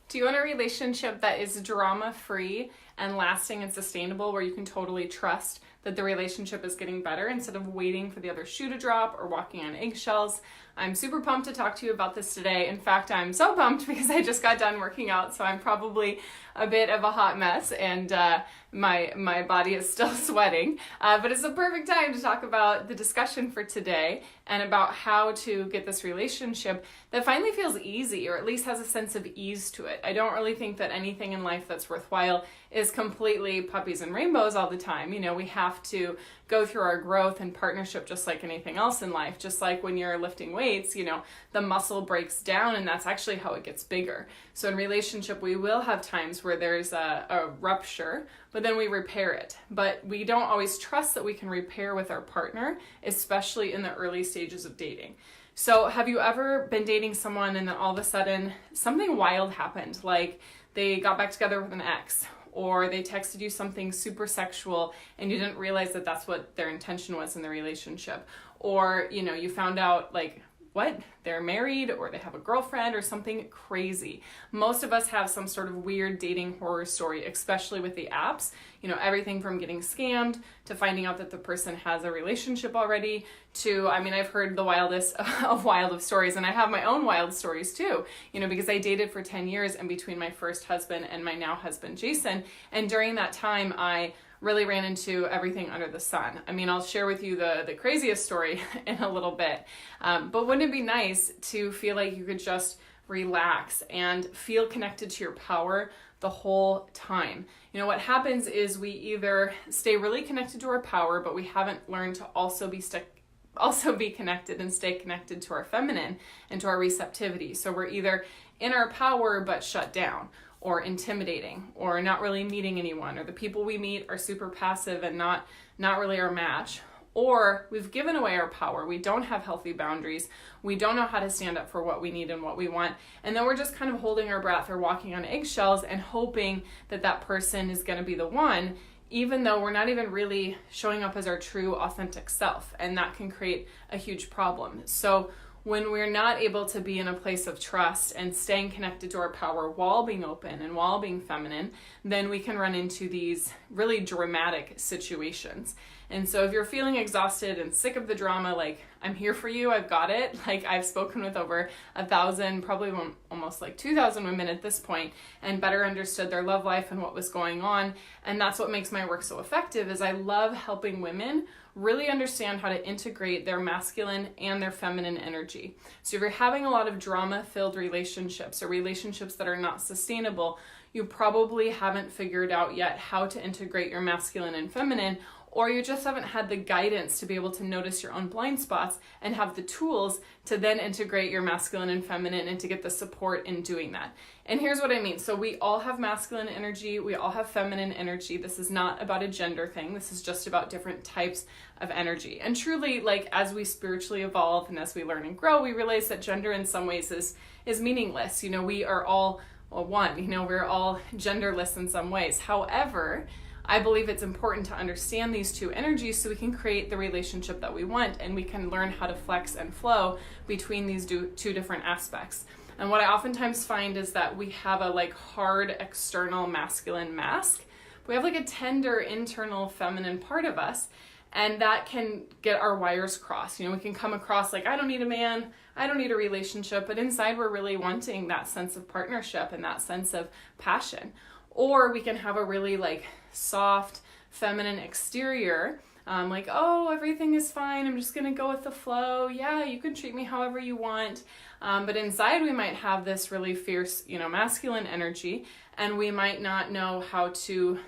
Do you want a relationship that is drama-free and lasting and sustainable, where you can totally trust that the relationship is getting better instead of waiting for the other shoe to drop or walking on eggshells? I'm super pumped to talk to you about this today. In fact, I'm so pumped because I just got done working out, so I'm probably a bit of a hot mess, and my body is still sweating. But it's a perfect time to talk about the discussion for today and about how to get this relationship that finally feels easy, or at least has a sense of ease to it. I don't really think that anything in life that's worthwhile is completely puppies and rainbows all the time. You know, we have to go through our growth and partnership just like anything else in life. Just like when you're lifting weights, you know, the muscle breaks down and that's actually how it gets bigger. So in relationship, we will have times where there's a rupture, but then we repair it. But we don't always trust that we can repair with our partner, especially in the early stages of dating. So have you ever been dating someone and then all of a sudden something wild happened? Like they got back together with an ex, or they texted you something super sexual and you didn't realize that that's what their intention was in the relationship. Or, you know, you found out like, what? They're married, or they have a girlfriend, or something crazy. Most of us have some sort of weird dating horror story, especially with the apps. You know, everything from getting scammed to finding out that the person has a relationship already to, I mean, I've heard the wildest of stories, and I have my own wild stories too, you know, because I dated for 10 years in between my first husband and my now husband, Jason. And during that time, I really ran into everything under the sun. I mean, I'll share with you the craziest story in a little bit. But wouldn't it be nice to feel like you could just relax and feel connected to your power the whole time? You know, what happens is we either stay really connected to our power, but we haven't learned to also be connected and stay connected to our feminine and to our receptivity. So we're either in our power but shut down, or intimidating, or not really meeting anyone, or the people we meet are super passive and not really our match. Or we've given away our power. We don't have healthy boundaries. We don't know how to stand up for what we need and what we want. And then we're just kind of holding our breath or walking on eggshells and hoping that that person is going to be the one, even though we're not even really showing up as our true, authentic self. And that can create a huge problem. So when we're not able to be in a place of trust and staying connected to our power while being open and while being feminine, then we can run into these really dramatic situations. And so if you're feeling exhausted and sick of the drama, like, I'm here for you, I've got it. Like, I've spoken with over 1,000, probably almost like 2,000 women at this point, and better understood their love life and what was going on. And that's what makes my work so effective, is I love helping women really understand how to integrate their masculine and their feminine energy. So if you're having a lot of drama-filled relationships, or relationships that are not sustainable, you probably haven't figured out yet how to integrate your masculine and feminine, or you just haven't had the guidance to be able to notice your own blind spots and have the tools to then integrate your masculine and feminine and to get the support in doing that. And here's what I mean. So we all have masculine energy. We all have feminine energy. This is not about a gender thing. This is just about different types of energy. And truly, like, as we spiritually evolve and as we learn and grow, we realize that gender in some ways is meaningless. You know, we are all one. You know, we're all genderless in some ways. However, I believe it's important to understand these two energies so we can create the relationship that we want, and we can learn how to flex and flow between these two different aspects. And what I oftentimes find is that we have a like hard external masculine mask. We have like a tender internal feminine part of us, and that can get our wires crossed. You know, we can come across like, I don't need a man, I don't need a relationship, but inside we're really wanting that sense of partnership and that sense of passion. Or we can have a really like soft, feminine exterior, like, oh, everything is fine, I'm just gonna go with the flow. Yeah, you can treat me however you want. But inside we might have this really fierce, you know, masculine energy, and we might not know how to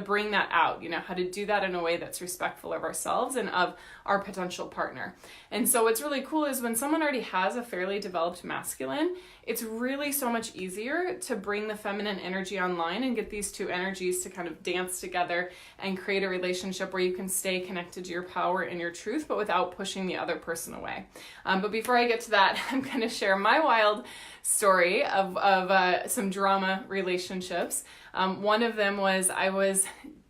bring that out, you know, how to do that in a way that's respectful of ourselves and of our potential partner. And so what's really cool is when someone already has a fairly developed masculine, it's really so much easier to bring the feminine energy online and get these two energies to kind of dance together and create a relationship where you can stay connected to your power and your truth, but without pushing the other person away. But before I get to that, I'm going to share my wild story of some drama relationships. One of them was I was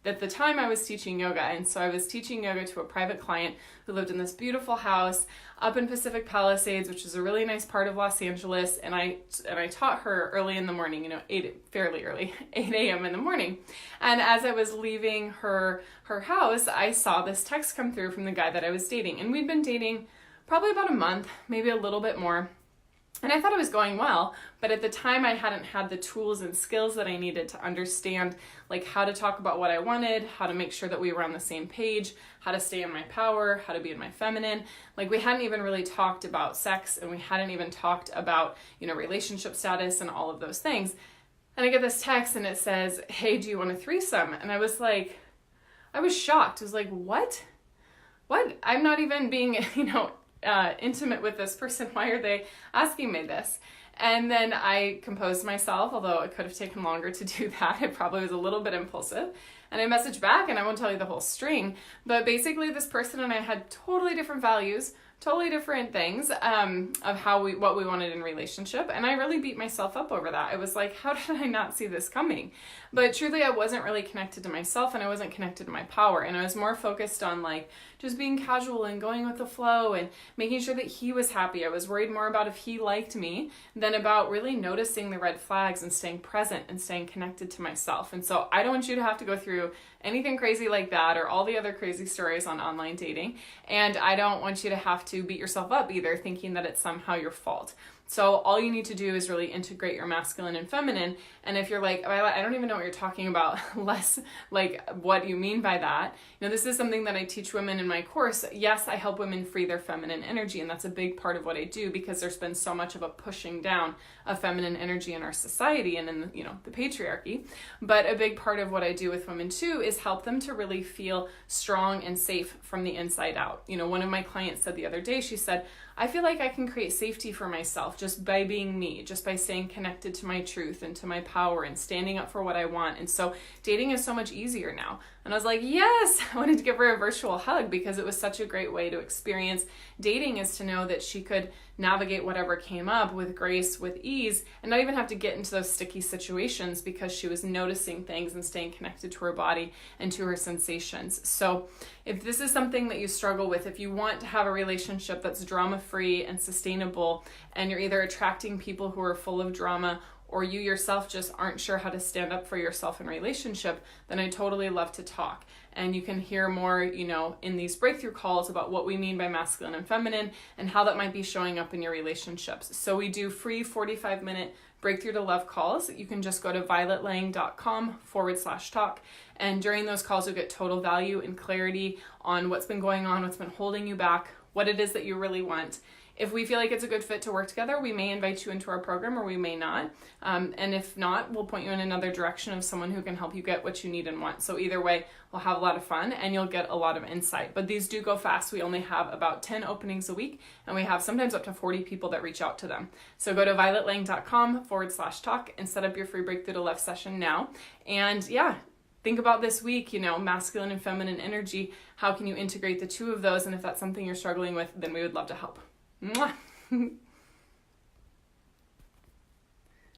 at the time I was teaching yoga, and so I was teaching yoga to a private client who lived in this beautiful house up in Pacific Palisades, which is a really nice part of Los Angeles, and I taught her early in the morning, fairly early, 8 a.m. in the morning. And as I was leaving her house, I saw this text come through from the guy that I was dating, and we'd been dating probably about a month, maybe a little bit more. And I thought it was going well, but at the time I hadn't had the tools and skills that I needed to understand like how to talk about what I wanted, how to make sure that we were on the same page, how to stay in my power, how to be in my feminine. Like we hadn't even really talked about sex, and we hadn't even talked about, relationship status and all of those things. And I get this text and it says, "Hey, do you want a threesome?" And I was shocked. I was like, what? I'm not even being, intimate with this person. Why are they asking me this? And then I composed myself, although it could have taken longer to do that. It probably was a little bit impulsive. And I messaged back, and I won't tell you the whole string, but basically this person and I had totally different values, totally different things of what we wanted in relationship. And I really beat myself up over that. I was like, how did I not see this coming? But truly, I wasn't really connected to myself, and I wasn't connected to my power. And I was more focused on like just being casual and going with the flow and making sure that he was happy. I was worried more about if he liked me than about really noticing the red flags and staying present and staying connected to myself. And so I don't want you to have to go through anything crazy like that or all the other crazy stories on online dating. And I don't want you to have to beat yourself up either, thinking that it's somehow your fault. So all you need to do is really integrate your masculine and feminine. And if you're like, I don't even know what you're talking about, less like what you mean by that. This is something that I teach women in my course. Yes, I help women free their feminine energy, and that's a big part of what I do because there's been so much of a pushing down of feminine energy in our society and in the patriarchy. But a big part of what I do with women too is help them to really feel strong and safe from the inside out. One of my clients said the other day, she said, I feel like I can create safety for myself just by being me, just by staying connected to my truth and to my power and standing up for what I want. And so dating is so much easier now. And I was like, yes, I wanted to give her a virtual hug because it was such a great way to experience dating, is to know that she could navigate whatever came up with grace, with ease, and not even have to get into those sticky situations because she was noticing things and staying connected to her body and to her sensations. So if this is something that you struggle with, if you want to have a relationship that's drama-free and sustainable, and you're either attracting people who are full of drama or you yourself just aren't sure how to stand up for yourself in relationship, then I totally love to talk. And you can hear more, in these breakthrough calls about what we mean by masculine and feminine and how that might be showing up in your relationships. So we do free 45-minute breakthrough to love calls. You can just go to violetlang.com/talk. And during those calls, you'll get total value and clarity on what's been going on, what's been holding you back, what it is that you really want. If we feel like it's a good fit to work together, we may invite you into our program or we may not. And if not, we'll point you in another direction of someone who can help you get what you need and want. So either way, we'll have a lot of fun and you'll get a lot of insight. But these do go fast. We only have about 10 openings a week, and we have sometimes up to 40 people that reach out to them. So go to violetlang.com/talk and set up your free Breakthrough to Love session now. And think about this week, masculine and feminine energy. How can you integrate the two of those? And if that's something you're struggling with, then we would love to help. Mwah.